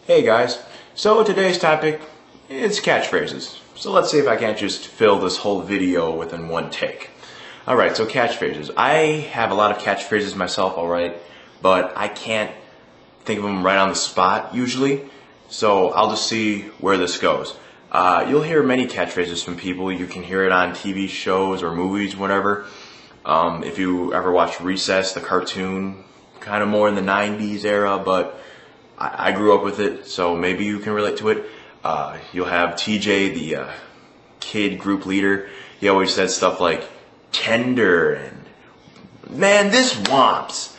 Hey guys, so today's topic is catchphrases. So let's see if I can't just fill this whole video within one take. Alright, so catchphrases. I have a lot of catchphrases myself, alright, but I can't think of them right on the spot usually, so I'll just see where this goes. You'll hear many catchphrases from people. You can hear it on TV shows or movies, whatever. If you ever watched Recess, the cartoon, kind of more in the 90s era, but I grew up with it, so maybe you can relate to it. You'll have TJ, the kid group leader. He always said stuff like, tender, and man, this whomps.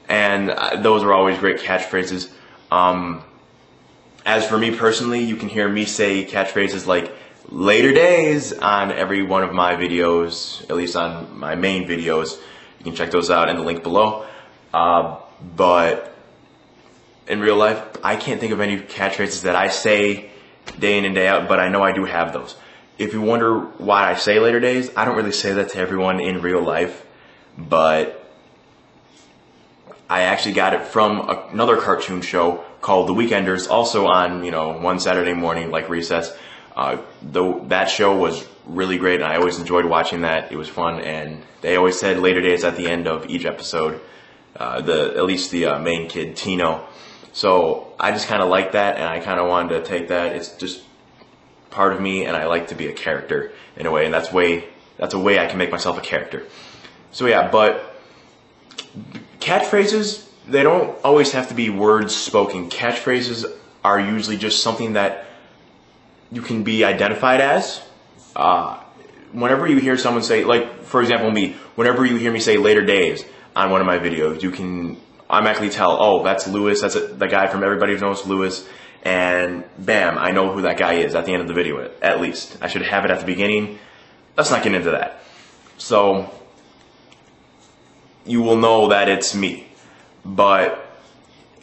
And those are always great catchphrases. As for me personally, you can hear me say catchphrases like, later days on every one of my videos, at least on my main videos. You can check those out in the link below. But in real life, I can't think of any catchphrases that I say day in and day out, but I know I do have those. If you wonder why I say later days, I don't really say that to everyone in real life, but I actually got it from another cartoon show called The Weekenders, also on, one Saturday morning like Recess. That show was really great, and I always enjoyed watching that. It was fun, and they always said later days at the end of each episode, at least the main kid, Tino. So I just kind of like that, and I kind of wanted to take that. It's just part of me, and I like to be a character in a way, and that's a way I can make myself a character. So yeah, but catchphrases, they don't always have to be words spoken. Catchphrases are usually just something that you can be identified as. Whenever you hear someone say, like, for example, me, whenever you hear me say later days on one of my videos, you can automatically tell, oh, that's Lewis, that's the guy from Everybody Knows Lewis, and bam, I know who that guy is at the end of the video, at least. I should have it at the beginning. Let's not get into that. So, you will know that it's me. But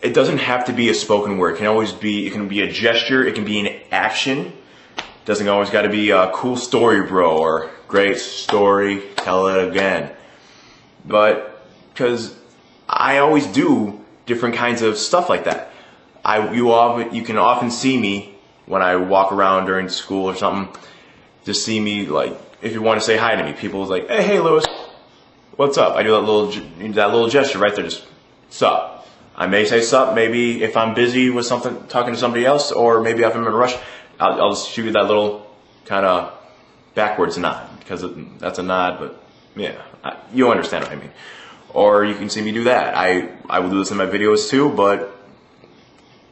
it doesn't have to be a spoken word. It can be a gesture, it can be an action. It doesn't always got to be a cool story, bro, or great story, tell it again. But, because I always do different kinds of stuff like that. You can often see me when I walk around during school or something. Just see me, like, if you want to say hi to me, people is like, hey Lewis, what's up? I do that little gesture right there, just sup. I may say sup, maybe if I'm busy with something, talking to somebody else, or maybe if I'm in a rush, I'll just shoot you that little kind of backwards nod, because that's a nod, but yeah, you understand what I mean. Or you can see me do that. I will do this in my videos too, but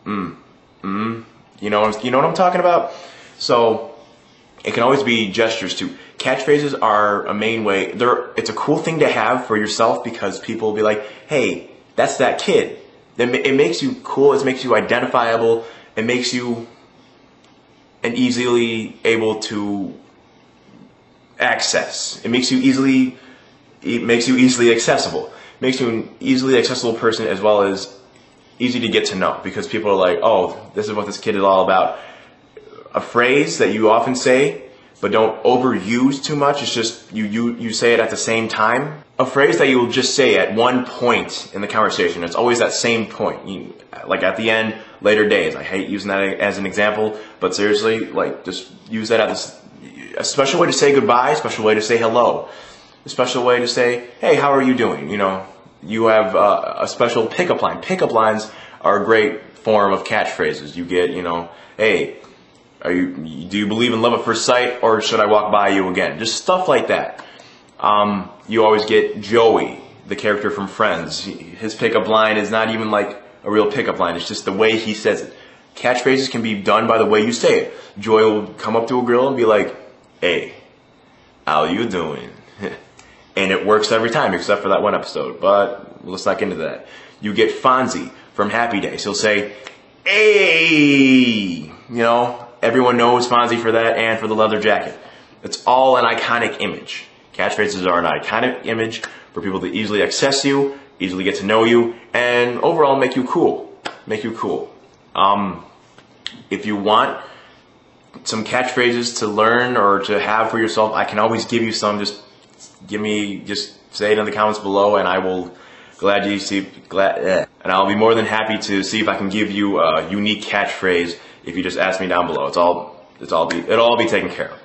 you know what I'm talking about? So it can always be gestures too. Catchphrases are a main way. It's a cool thing to have for yourself, because people will be like, hey, that's that kid. It makes you cool, it makes you identifiable, it makes you easily able to access. It makes you easily accessible. It makes you an easily accessible person, as well as easy to get to know, because people are like, oh, this is what this kid is all about. A phrase that you often say, but don't overuse too much. It's just you say it at the same time. A phrase that you will just say at one point in the conversation. It's always that same point. Like at the end, later days. I hate using that as an example, but seriously, like, just use that as a special way to say goodbye, a special way to say hello, a special way to say, hey, how are you doing? You have a special pickup line. Pickup lines are a great form of catchphrases. You get, hey, do you believe in love at first sight, or should I walk by you again? Just stuff like that. You always get Joey, the character from Friends. His pickup line is not even like a real pickup line. It's just the way he says it. Catchphrases can be done by the way you say it. Joey will come up to a girl and be like, hey, how you doing? And it works every time, except for that one episode. But let's not get into that. You get Fonzie from Happy Days. He'll say, hey, everyone knows Fonzie for that, and for the leather jacket. It's all an iconic image. Catchphrases are an iconic image for people to easily access you, easily get to know you, and overall make you cool. If you want some catchphrases to learn or to have for yourself, I can always give you some. Just say it in the comments below, and I will And I'll be more than happy to see if I can give you a unique catchphrase if you just ask me down below. It'll all be taken care of.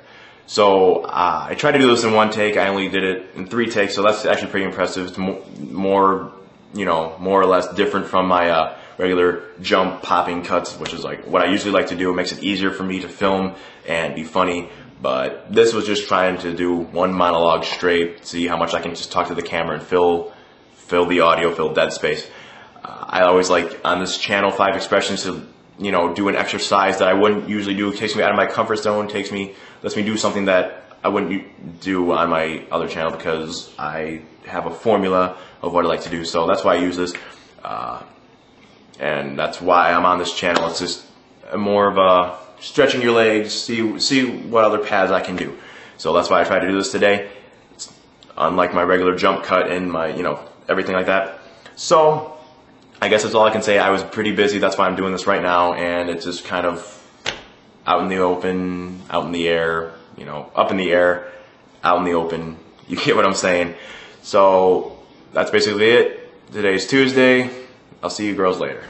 So I tried to do this in one take. I only did it in 3 takes, so that's actually pretty impressive. It's more or less different from my regular jump popping cuts, which is like what I usually like to do. It makes it easier for me to film and be funny. But this was just trying to do one monologue straight, see how much I can just talk to the camera and fill the audio, fill dead space. I always like on this channel 5 expressions to do an exercise that I wouldn't usually do. It takes me out of my comfort zone, lets me do something that I wouldn't do on my other channel because I have a formula of what I like to do. So that's why I use this, and that's why I'm on this channel. It's just more of a stretching your legs, see what other paths I can do. So that's why I tried to do this today. It's unlike my regular jump cut and my everything like that. So I guess that's all I can say. I was pretty busy, that's why I'm doing this right now, and it's just kind of out in the open, out in the air, up in the air, out in the open. You get what I'm saying. So that's basically it. Today's Tuesday. I'll see you girls later.